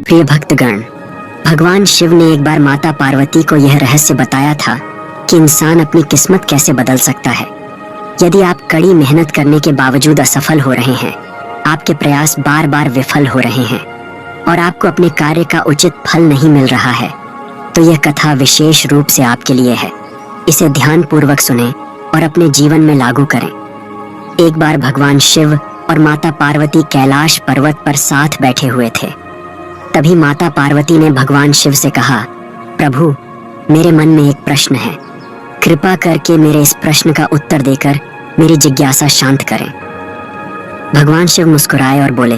प्रिय भक्तगण, भगवान शिव ने एक बार माता पार्वती को यह रहस्य बताया था कि इंसान अपनी किस्मत कैसे बदल सकता है। यदि आप कड़ी मेहनत करने के बावजूद असफल हो रहे हैं, आपके प्रयास बार बार विफल हो रहे हैं और आपको अपने कार्य का उचित फल नहीं मिल रहा है, तो यह कथा विशेष रूप से आपके लिए है। इसे ध्यान पूर्वक सुनें और अपने जीवन में लागू करें। एक बार भगवान शिव और माता पार्वती कैलाश पर्वत पर साथ बैठे हुए थे। तभी माता पार्वती ने भगवान शिव से कहा, प्रभु, मेरे मन में एक प्रश्न है, कृपा करके मेरे इस प्रश्न का उत्तर देकर मेरी जिज्ञासा शांत करें। भगवान शिव मुस्कुराए और बोले,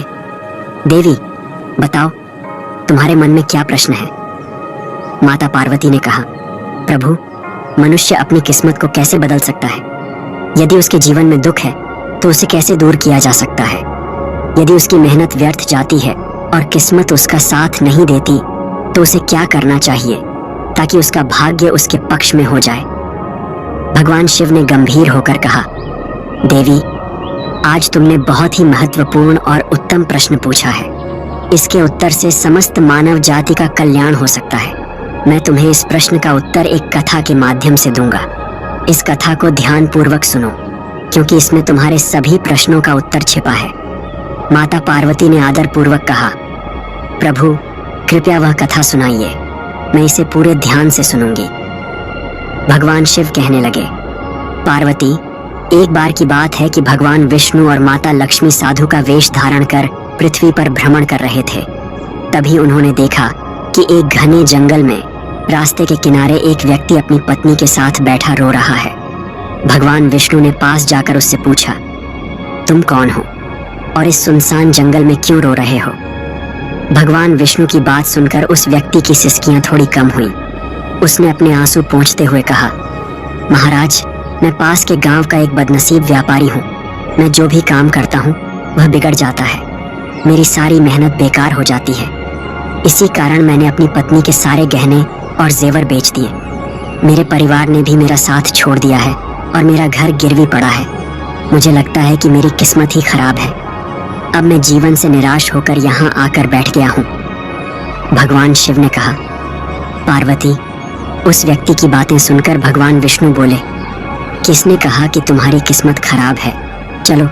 देवी, बताओ, तुम्हारे मन में क्या प्रश्न है? माता पार्वती ने कहा, प्रभु, मनुष्य अपनी किस्मत को कैसे बदल सकता है? यदि उसके जीवन में दुख है तो उसे कैसे दूर किया जा सकता है? यदि उसकी मेहनत व्यर्थ जाती है और किस्मत उसका साथ नहीं देती तो उसे क्या करना चाहिए ताकि उसका भाग्य उसके पक्ष में हो जाए? भगवान शिव ने गंभीर होकर कहा, देवी, आज तुमने बहुत ही महत्वपूर्ण और उत्तम प्रश्न पूछा है। इसके उत्तर से समस्त मानव जाति का कल्याण हो सकता है। मैं तुम्हें इस प्रश्न का उत्तर एक कथा के माध्यम से दूंगा। इस कथा को ध्यान पूर्वक सुनो, क्योंकि इसमें तुम्हारे सभी प्रश्नों का उत्तर छिपा है। माता पार्वती ने आदर पूर्वक कहा, प्रभु, कृपया वह कथा सुनाइए, मैं इसे पूरे ध्यान से सुनूंगी। भगवान शिव कहने लगे, पार्वती, एक बार की बात है कि भगवान विष्णु और माता लक्ष्मी साधु का वेश धारण कर पृथ्वी पर भ्रमण कर रहे थे। तभी उन्होंने देखा कि एक घने जंगल में रास्ते के किनारे एक व्यक्ति अपनी पत्नी के साथ बैठा रो रहा है। भगवान विष्णु ने पास जाकर उससे पूछा, तुम कौन हो और इस सुनसान जंगल में क्यों रो रहे हो? भगवान विष्णु की बात सुनकर उस व्यक्ति की सिसकियां थोड़ी कम हुई। उसने अपने आंसू पोंछते हुए कहा, महाराज, मैं पास के गांव का एक बदनसीब व्यापारी हूँ। मैं जो भी काम करता हूँ वह बिगड़ जाता है। मेरी सारी मेहनत बेकार हो जाती है। इसी कारण मैंने अपनी पत्नी के सारे गहने और जेवर बेच दिए। मेरे परिवार ने भी मेरा साथ छोड़ दिया है और मेरा घर गिरवी पड़ा है। मुझे लगता है कि मेरी किस्मत ही खराब है। अब मैं जीवन से निराश होकर यहाँ आकर बैठ गया हूँ। भगवान शिव ने कहा, पार्वती, उस व्यक्ति की बातें सुनकर भगवान विष्णु बोले, किसने कहा कि तुम्हारी किस्मत खराब है? चलो,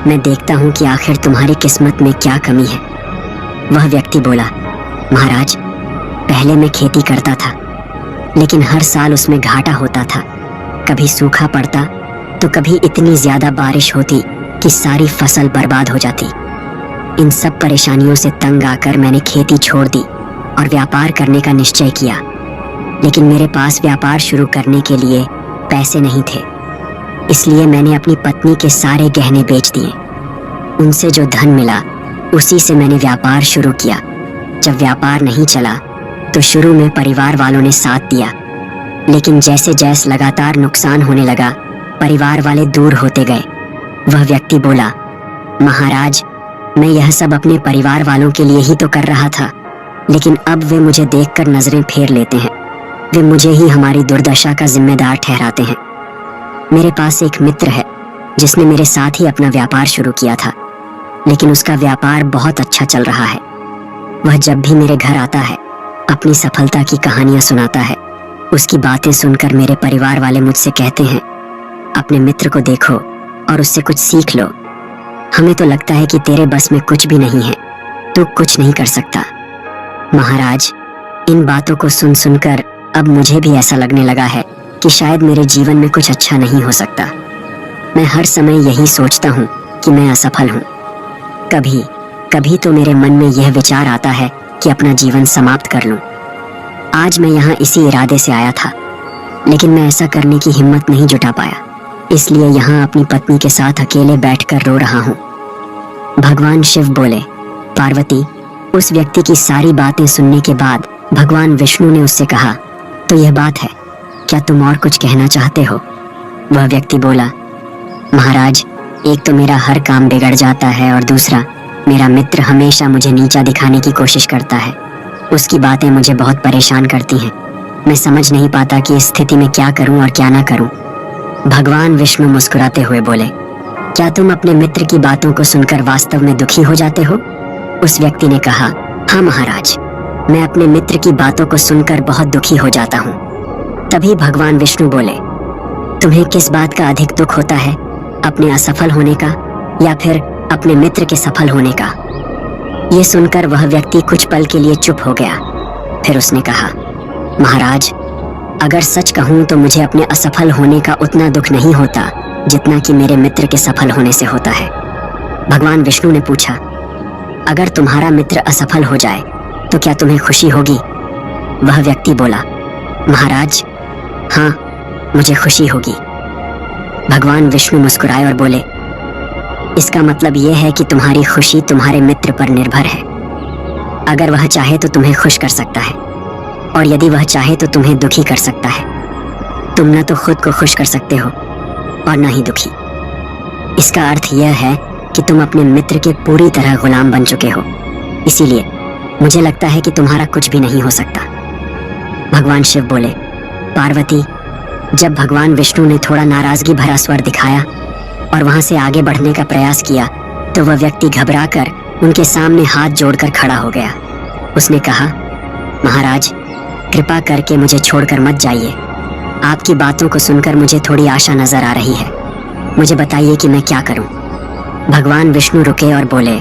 मैं देखता हूँ कि आखिर तुम्हारी किस्मत में क्या कमी है। वह व्यक्ति बोला, महाराज, पहले मैं खेती करता था, लेकिन हर साल उसमें घाटा होता था। कभी सूखा पड़ता तो कभी इतनी ज्यादा बारिश होती कि सारी फसल बर्बाद हो जाती। इन सब परेशानियों से तंग आकर मैंने खेती छोड़ दी और व्यापार करने का निश्चय किया, लेकिन मेरे पास व्यापार शुरू करने के लिए पैसे नहीं थे। इसलिए मैंने अपनी पत्नी के सारे गहने बेच दिए। उनसे जो धन मिला उसी से मैंने व्यापार शुरू किया। जब व्यापार नहीं चला तो शुरू में परिवार वालों ने साथ दिया, लेकिन जैसे जैसे लगातार नुकसान होने लगा, परिवार वाले दूर होते गए। वह व्यक्ति बोला, महाराज, मैं यह सब अपने परिवार वालों के लिए ही तो कर रहा था, लेकिन अब वे मुझे देखकर नजरें फेर लेते हैं। वे मुझे ही हमारी दुर्दशा का जिम्मेदार ठहराते हैं। मेरे पास एक मित्र है जिसने मेरे साथ ही अपना व्यापार शुरू किया था, लेकिन उसका व्यापार बहुत अच्छा चल रहा है। वह जब भी मेरे घर आता है अपनी सफलता की कहानियां सुनाता है। उसकी बातें सुनकर मेरे परिवार वाले मुझसे कहते हैं, अपने मित्र को देखो और उससे कुछ सीख लो। हमें तो लगता है कि तेरे बस में कुछ भी नहीं है, तू कुछ नहीं कर सकता। महाराज, इन बातों को सुन सुनकर अब मुझे भी ऐसा लगने लगा है कि शायद मेरे जीवन में कुछ अच्छा नहीं हो सकता। मैं हर समय यही सोचता हूँ कि मैं असफल हूँ। कभी कभी तो मेरे मन में यह विचार आता है कि अपना जीवन समाप्त कर लूं। आज मैं यहाँ इसी इरादे से आया था, लेकिन मैं ऐसा करने की हिम्मत नहीं जुटा पाया, इसलिए यहाँ अपनी पत्नी के साथ अकेले बैठकर रो रहा हूँ। भगवान शिव बोले, पार्वती, उस व्यक्ति की सारी बातें सुनने के बाद भगवान विष्णु ने उससे कहा, तो यह बात है, क्या तुम और कुछ कहना चाहते हो? वह व्यक्ति बोला, महाराज, एक तो मेरा हर काम बिगड़ जाता है और दूसरा मेरा मित्र हमेशा मुझे नीचा दिखाने की कोशिश करता है। उसकी बातें मुझे बहुत परेशान करती हैं। मैं समझ नहीं पाता कि इस स्थिति में क्या करूं और क्या ना करूं। भगवान विष्णु मुस्कुराते हुए बोले, क्या तुम अपने मित्र की बातों को सुनकर वास्तव में दुखी हो जाते हो? उस व्यक्ति ने कहा, हाँ महाराज, मैं अपने मित्र की बातों को सुनकर बहुत दुखी हो जाता हूँ। तभी भगवान विष्णु बोले, तुम्हें किस बात का अधिक दुख होता है, अपने असफल होने का या फिर अपने मित्र के सफल होने का? ये सुनकर वह व्यक्ति कुछ पल के लिए चुप हो गया। फिर उसने कहा, महाराज, अगर सच कहूं तो मुझे अपने असफल होने का उतना दुख नहीं होता जितना कि मेरे मित्र के सफल होने से होता है। भगवान विष्णु ने पूछा, अगर तुम्हारा मित्र असफल हो जाए तो क्या तुम्हें खुशी होगी? वह व्यक्ति बोला, महाराज, हाँ, मुझे खुशी होगी। भगवान विष्णु मुस्कुराए और बोले, इसका मतलब यह है कि तुम्हारी खुशी तुम्हारे मित्र पर निर्भर है। अगर वह चाहे तो तुम्हें खुश कर सकता है और यदि वह चाहे तो तुम्हें दुखी कर सकता है। तुम न तो खुद को खुश कर सकते हो और न ही दुखी। इसका अर्थ यह है कि तुम अपने मित्र के पूरी तरह गुलाम बन चुके हो। इसीलिए मुझे लगता है कि तुम्हारा कुछ भी नहीं हो सकता। भगवान शिव बोले, पार्वती, जब भगवान विष्णु ने थोड़ा नाराजगी भरा स्वर दिखाया और वहां से आगे बढ़ने का प्रयास किया तो वह व्यक्ति घबराकर उनके सामने हाथ जोड़कर खड़ा हो गया। उसने कहा, महाराज, कृपा करके मुझे छोड़कर मत जाइए। आपकी बातों को सुनकर मुझे थोड़ी आशा नजर आ रही है। मुझे बताइए कि मैं क्या करूं? भगवान विष्णु रुके और बोले,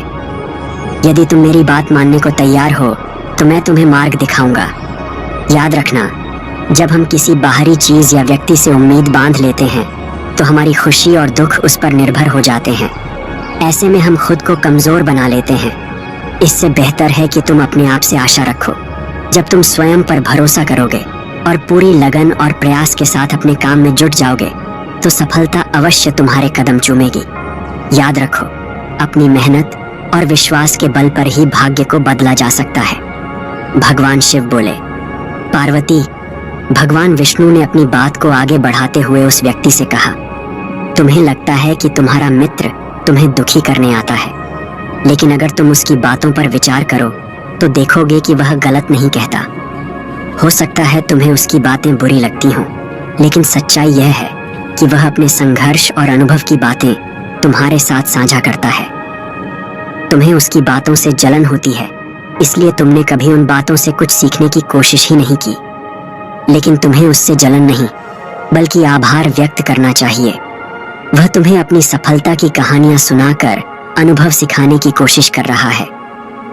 यदि तुम मेरी बात मानने को तैयार हो तो मैं तुम्हें मार्ग दिखाऊंगा। याद रखना, जब हम किसी बाहरी चीज या व्यक्ति से उम्मीद बांध लेते हैं तो हमारी खुशी और दुख उस पर निर्भर हो जाते हैं। ऐसे में हम खुद को कमजोर बना लेते हैं। इससे बेहतर है कि तुम अपने आप से आशा रखो। जब तुम स्वयं पर भरोसा करोगे और पूरी लगन और प्रयास के साथ अपने काम में जुट जाओगे तो सफलता अवश्य तुम्हारे कदम चूमेगी। याद रखो, अपनी मेहनत और विश्वास के बल पर ही भाग्य को बदला जा सकता है। भगवान शिव बोले, पार्वती, भगवान विष्णु ने अपनी बात को आगे बढ़ाते हुए उस व्यक्ति से कहा, तुम्हें लगता है कि तुम्हारा मित्र तुम्हें दुखी करने आता है, लेकिन अगर तुम उसकी बातों पर विचार करो तो देखोगे कि वह गलत नहीं कहता। हो सकता है तुम्हें उसकी बातें बुरी लगती हों, लेकिन सच्चाई यह है कि वह अपने संघर्ष और अनुभव की बातें तुम्हारे साथ साझा करता है। तुम्हें उसकी बातों से जलन होती है, इसलिए तुमने कभी उन बातों से कुछ सीखने की कोशिश ही नहीं की। लेकिन तुम्हें उससे जलन नहीं, बल्कि आभार व्यक्त करना चाहिए। वह तुम्हें अपनी सफलता की कहानियां सुनाकर अनुभव सिखाने की कोशिश कर रहा है।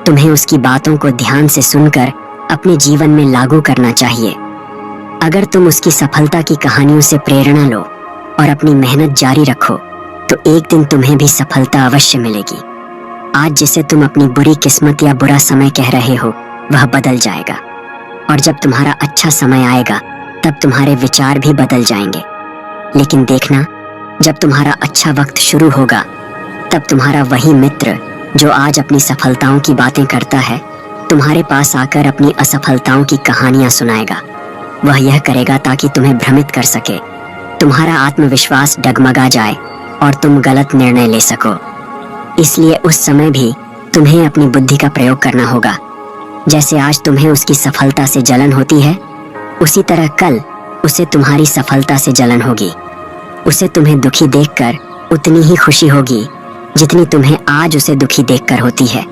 तुम्हें उसकी बातों को ध्यान से सुनकर अपने जीवन में लागू करना चाहिए। अगर तुम उसकी सफलता की कहानियों से प्रेरणा लो और अपनी मेहनत जारी रखो तो एक दिन तुम्हें भी सफलता अवश्य मिलेगी। आज जिसे तुम अपनी बुरी किस्मत या बुरा समय कह रहे हो वह बदल जाएगा, और जब तुम्हारा अच्छा समय आएगा तब तुम्हारे विचार भी बदल जाएंगे। लेकिन देखना, जब तुम्हारा अच्छा वक्त शुरू होगा तब तुम्हारा वही मित्र जो आज अपनी सफलताओं की बातें करता है तुम्हारे पास आकर अपनी असफलताओं की कहानियां सुनाएगा। वह यह करेगा ताकि तुम्हें भ्रमित कर सके, तुम्हारा आत्मविश्वास डगमगा जाए और तुम गलत निर्णय ले सको। इसलिए उस समय भी तुम्हें अपनी बुद्धि का प्रयोग करना होगा। जैसे आज तुम्हें उसकी सफलता से जलन होती है, उसी तरह कल उसे तुम्हारी सफलता से जलन होगी। उसे तुम्हें दुखी देखकर उतनी ही खुशी होगी जितनी तुम्हें आज उसे दुखी देखकर होती है।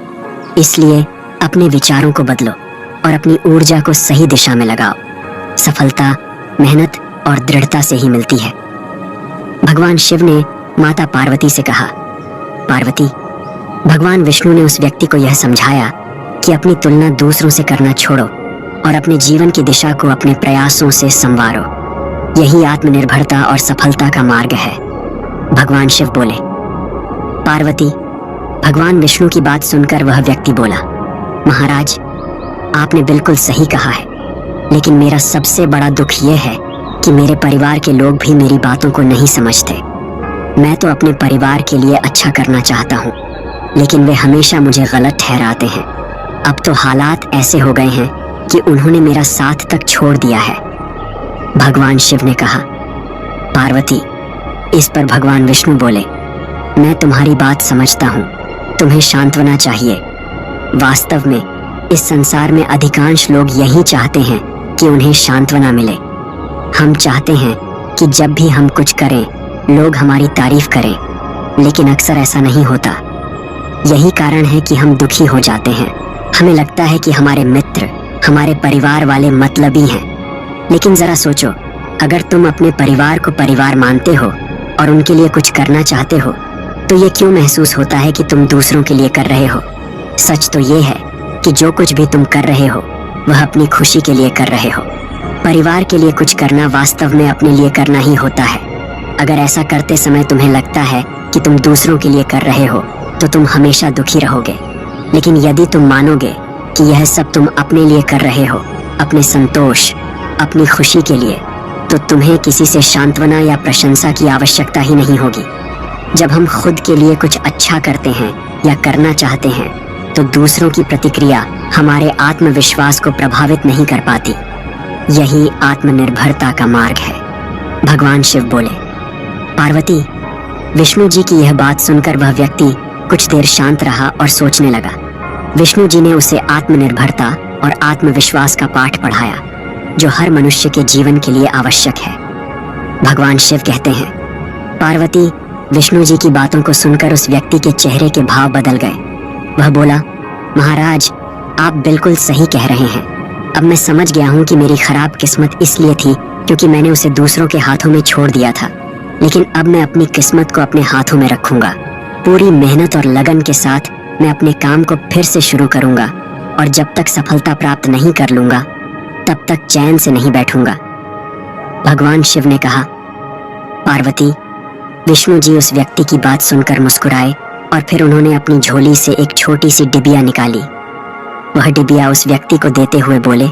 इसलिए अपने विचारों को बदलो और अपनी ऊर्जा को सही दिशा में लगाओ। सफलता मेहनत और दृढ़ता से ही मिलती है। भगवान शिव ने माता पार्वती से कहा, पार्वती, भगवान विष्णु ने उस व्यक्ति को यह समझाया कि अपनी तुलना दूसरों से करना छोड़ो और अपने जीवन की दिशा को अपने प्रयासों से संवारो। यही आत्मनिर्भरता और सफलता का मार्ग है। भगवान शिव बोले, पार्वती, भगवान विष्णु की बात सुनकर वह व्यक्ति बोला, महाराज, आपने बिल्कुल सही कहा है, लेकिन मेरा सबसे बड़ा दुख यह है कि मेरे परिवार के लोग भी मेरी बातों को नहीं समझते। मैं तो अपने परिवार के लिए अच्छा करना चाहता हूँ, लेकिन वे हमेशा मुझे गलत ठहराते हैं। अब तो हालात ऐसे हो गए हैं कि उन्होंने मेरा साथ तक छोड़ दिया है। भगवान शिव ने कहा, पार्वती, इस पर भगवान विष्णु बोले, मैं तुम्हारी बात समझता हूँ, तुम्हें सांत्वना चाहिए। वास्तव में इस संसार में अधिकांश लोग यही चाहते हैं कि उन्हें सांत्वना मिले। हम चाहते हैं कि जब भी हम कुछ करें लोग हमारी तारीफ करें, लेकिन अक्सर ऐसा नहीं होता। यही कारण है कि हम दुखी हो जाते हैं। हमें लगता है कि हमारे मित्र, हमारे परिवार वाले मतलबी हैं। लेकिन जरा सोचो, अगर तुम अपने परिवार को परिवार मानते हो और उनके लिए कुछ करना चाहते हो, तो ये क्यों महसूस होता है कि तुम दूसरों के लिए कर रहे हो? सच तो ये है कि जो कुछ भी तुम कर रहे हो वह अपनी खुशी के लिए कर रहे हो। परिवार के लिए कुछ करना वास्तव में अपने लिए करना ही होता है। अगर ऐसा करते समय तुम्हें लगता है कि तुम दूसरों के लिए कर रहे हो, तो तुम हमेशा दुखी रहोगे। लेकिन यदि तुम मानोगे कि यह सब तुम अपने लिए कर रहे हो, अपने संतोष, अपनी खुशी के लिए, तो तुम्हें किसी से सांत्वना या प्रशंसा की आवश्यकता ही नहीं होगी। जब हम खुद के लिए कुछ अच्छा करते हैं या करना चाहते हैं, तो दूसरों की प्रतिक्रिया हमारे आत्मविश्वास को प्रभावित नहीं कर पाती। यही आत्मनिर्भरता का मार्ग है। भगवान शिव बोले, पार्वती, विष्णु जी की यह बात सुनकर वह व्यक्ति कुछ देर शांत रहा और सोचने लगा। विष्णु जी ने उसे आत्मनिर्भरता और आत्मविश्वास का पाठ पढ़ाया, जो हर मनुष्य के जीवन के लिए आवश्यक है। भगवान शिव कहते हैं, पार्वती, विष्णु जी की बातों को सुनकर उस व्यक्ति के चेहरे के भाव बदल गए। वह बोला, महाराज, आप बिल्कुल सही कह रहे हैं। अब मैं समझ गया हूँ कि मेरी खराब किस्मत इसलिए थी क्योंकि मैंने उसे दूसरों के हाथों में छोड़ दिया था। लेकिन अब मैं अपनी किस्मत को अपने हाथों में रखूंगा। पूरी मेहनत और लगन के साथ मैं अपने काम को फिर से शुरू करूंगा, और जब तक सफलता प्राप्त नहीं कर लूंगा, तब तक चैन से नहीं बैठूंगा। भगवान शिव ने कहा, पार्वती, विष्णु जी उस व्यक्ति की बात सुनकर मुस्कुराए और फिर उन्होंने अपनी झोली से एक छोटी सी डिबिया निकाली। वह डिबिया उस व्यक्ति को देते हुए बोले,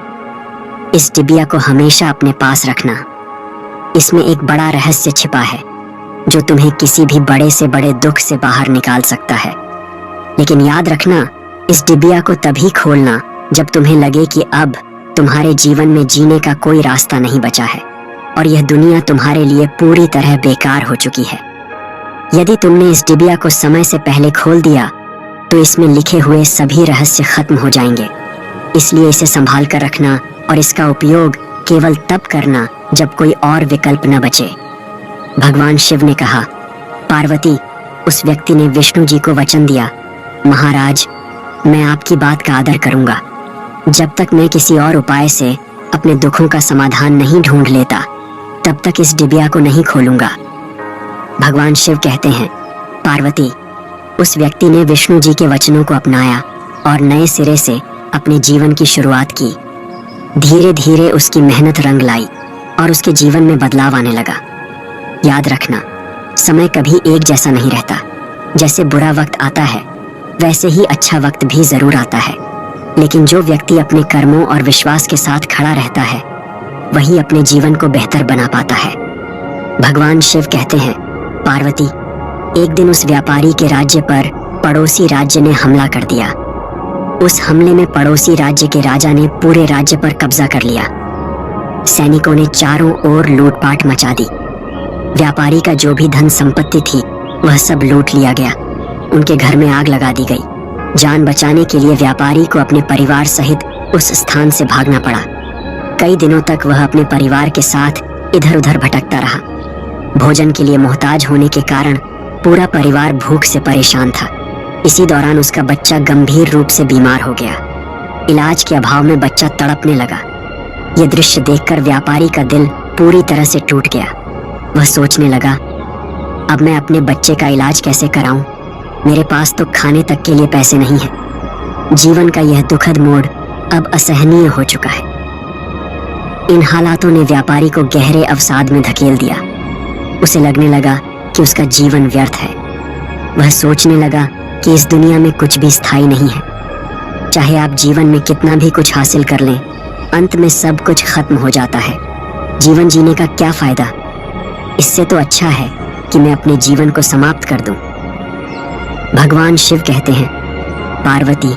इस डिबिया को हमेशा अपने पास रखना। इसमें एक बड़ा रहस्य छिपा है जो तुम्हें किसी भी बड़े से बड़े दुख से बाहर निकाल सकता है। लेकिन याद रखना, इस डिबिया को तभी खोलना जब तुम्हें लगे कि अब तुम्हारे जीवन में जीने का कोई रास्ता नहीं बचा है और यह दुनिया तुम्हारे लिए पूरी तरह बेकार हो चुकी है। यदि तुमने इस डिबिया को समय से पहले खोल दिया, तो इसमें लिखे हुए सभी रहस्य खत्म हो जाएंगे। इसलिए इसे संभाल कर रखना और इसका उपयोग केवल तब करना जब कोई और विकल्प न बचे। भगवान शिव ने कहा, पार्वती, उस व्यक्ति ने विष्णु जी को वचन दिया, महाराज, मैं आपकी बात का आदर करूंगा। जब तक मैं किसी और उपाय से अपने दुखों का समाधान नहीं ढूंढ लेता, तब तक इस डिबिया को नहीं खोलूंगा। भगवान शिव कहते हैं, पार्वती, उस व्यक्ति ने विष्णु जी के वचनों को अपनाया और नए सिरे से अपने जीवन की शुरुआत की। धीरे धीरे उसकी मेहनत रंग लाई और उसके जीवन में बदलाव आने लगा। याद रखना, समय कभी एक जैसा नहीं रहता। जैसे बुरा वक्त आता है, वैसे ही अच्छा वक्त भी जरूर आता है। लेकिन जो व्यक्ति अपने कर्मों और विश्वास के साथ खड़ा रहता है, वही अपने जीवन को बेहतर बना पाता है। भगवान शिव कहते हैं, पार्वती, एक दिन उस व्यापारी के राज्य पर पड़ोसी राज्य ने हमला कर दिया। उस हमले में पड़ोसी राज्य के राजा ने पूरे राज्य पर कब्जा कर लिया। सैनिकों ने चारों ओर लूटपाट मचा दी। व्यापारी का जो भी धन संपत्ति थी, वह सब लूट लिया गया। उनके घर में आग लगा दी गई। जान बचाने के लिए व्यापारी को अपने परिवार सहित उस स्थान से भागना पड़ा। कई दिनों तक वह अपने परिवार के साथ इधर उधर भटकता रहा। भोजन के लिए मोहताज होने के कारण पूरा परिवार भूख से परेशान था। इसी दौरान उसका बच्चा गंभीर रूप से बीमार हो गया। इलाज के अभाव में बच्चा तड़पने लगा। यह दृश्य देखकर व्यापारी का दिल पूरी तरह से टूट गया। वह सोचने लगा, अब मैं अपने बच्चे का इलाज कैसे कराऊं? मेरे पास तो खाने तक के लिए पैसे नहीं हैं। जीवन का यह दुखद मोड़ अब असहनीय हो चुका है। इन हालातों ने व्यापारी को गहरे अवसाद में धकेल दिया। उसे लगने लगा कि उसका जीवन व्यर्थ है। वह सोचने लगा कि इस दुनिया में कुछ भी स्थायी नहीं है। चाहे आप जीवन में कितना भी कुछ हासिल कर लें, अंत में सब कुछ खत्म हो जाता है। जीवन जीने का क्या फायदा? इससे तो अच्छा है कि मैं अपने जीवन को समाप्त कर दूं। भगवान शिव कहते हैं, पार्वती,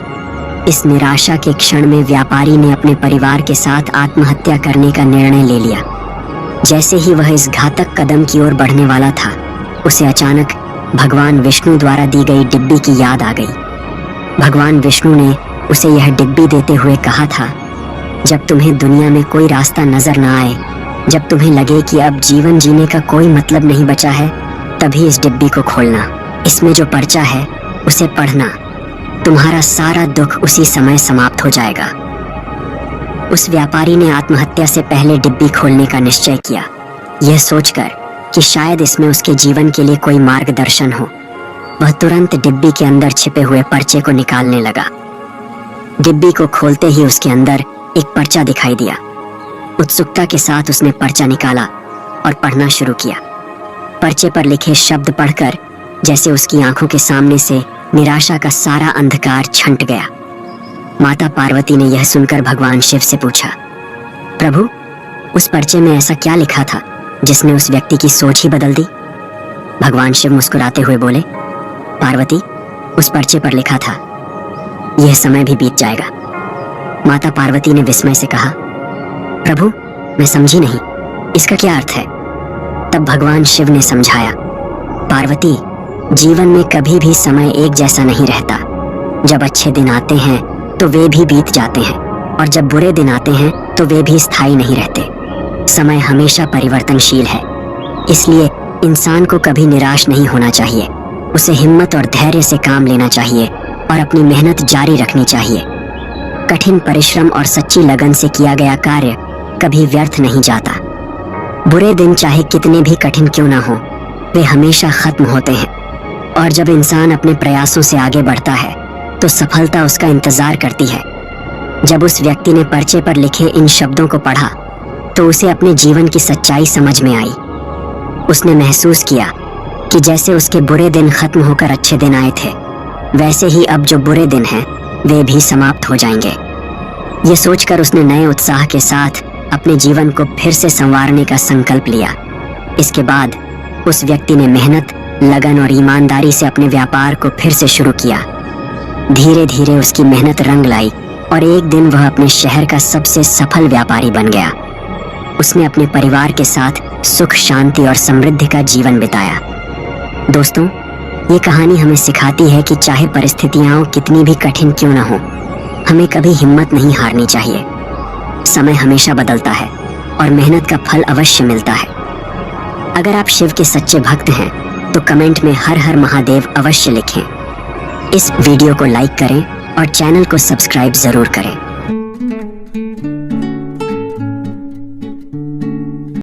इस निराशा के क्षण में व्यापारी ने अपने परिवार के साथ आत्महत्या करने का निर्णय ले लिया। जैसे ही वह इस घातक कदम की ओर बढ़ने वाला था, उसे अचानक भगवान विष्णु द्वारा दी गई डिब्बी की याद आ गई। भगवान विष्णु ने उसे यह डिब्बी देते हुए कहा था, जब तुम्हें दुनिया में कोई रास्ता नजर न आए, जब तुम्हें लगे कि अब जीवन जीने का कोई मतलब नहीं बचा है, तभी इस डिब्बी को खोलना। इसमें जो पर्चा है उसे पढ़ना, तुम्हारा सारा दुख उसी समय समाप्त हो जाएगा। उस व्यापारी ने आत्महत्या से पहले डिब्बी खोलने का निश्चय किया, यह सोचकर कि शायद इसमें उसके जीवन के लिए कोई मार्गदर्शन हो। वह तुरंत डिब्बी के अंदर छिपे हुए पर्चे को निकालने लगा। डिब्बी को खोलते ही उसके अंदर एक पर्चा दिखाई दिया। उत्सुकता के साथ उसने पर्चा निकाला और पढ़ना शुरू किया। पर्चे पर लिखे शब्द पढ़कर जैसे उसकी आंखों के सामने से निराशा का सारा अंधकार छंट गया। माता पार्वती ने यह सुनकर भगवान शिव से पूछा, प्रभु, उस पर्चे में ऐसा क्या लिखा था जिसने उस व्यक्ति की सोच ही बदल दी? भगवान शिव मुस्कुराते हुए बोले, पार्वती, उस पर्चे पर लिखा था, यह समय भी बीत जाएगा। माता पार्वती ने विस्मय से कहा, प्रभु, मैं समझी नहीं, इसका क्या अर्थ है? तब भगवान शिव ने समझाया, पार्वती, जीवन में कभी भी समय एक जैसा नहीं रहता। जब अच्छे दिन आते हैं तो वे भी बीत जाते हैं, और जब बुरे दिन आते हैं तो वे भी स्थायी नहीं रहते। समय हमेशा परिवर्तनशील है, इसलिए इंसान को कभी निराश नहीं होना चाहिए। उसे हिम्मत और धैर्य से काम लेना चाहिए और अपनी मेहनत जारी रखनी चाहिए। कठिन परिश्रम और सच्ची लगन से किया गया कार्य कभी व्यर्थ नहीं जाता। बुरे दिन चाहे कितने भी कठिन क्यों ना हो, वे हमेशा खत्म होते हैं, और जब इंसान अपने प्रयासों से आगे बढ़ता है तो सफलता उसका इंतजार करती है। जब उस व्यक्ति ने पर्चे पर लिखे इन शब्दों को पढ़ा तो उसे अपने जीवन की सच्चाई समझ में आई। उसने महसूस किया कि जैसे उसके बुरे दिन खत्म होकर अच्छे दिन आए थे, वैसे ही अब जो बुरे दिन हैं वे भी समाप्त हो जाएंगे। ये सोचकर उसने नए उत्साह के साथ अपने जीवन को फिर से संवारने का संकल्प लिया। इसके बाद उस व्यक्ति ने मेहनत, लगन और ईमानदारी से अपने व्यापार को फिर से शुरू किया। धीरे धीरे उसकी मेहनत रंग लाई और एक दिन वह अपने शहर का सबसे सफल व्यापारी बन गया। उसने अपने परिवार के साथ सुख, शांति और समृद्धि का जीवन बिताया। दोस्तों, ये कहानी हमें सिखाती है कि चाहे परिस्थितियां कितनी भी कठिन क्यों ना हो, हमें कभी हिम्मत नहीं हारनी चाहिए। समय हमेशा बदलता है और मेहनत का फल अवश्य मिलता है। अगर आप शिव के सच्चे भक्त हैं तो कमेंट में हर हर महादेव अवश्य लिखें। इस वीडियो को लाइक करें और चैनल को सब्सक्राइब जरूर करें।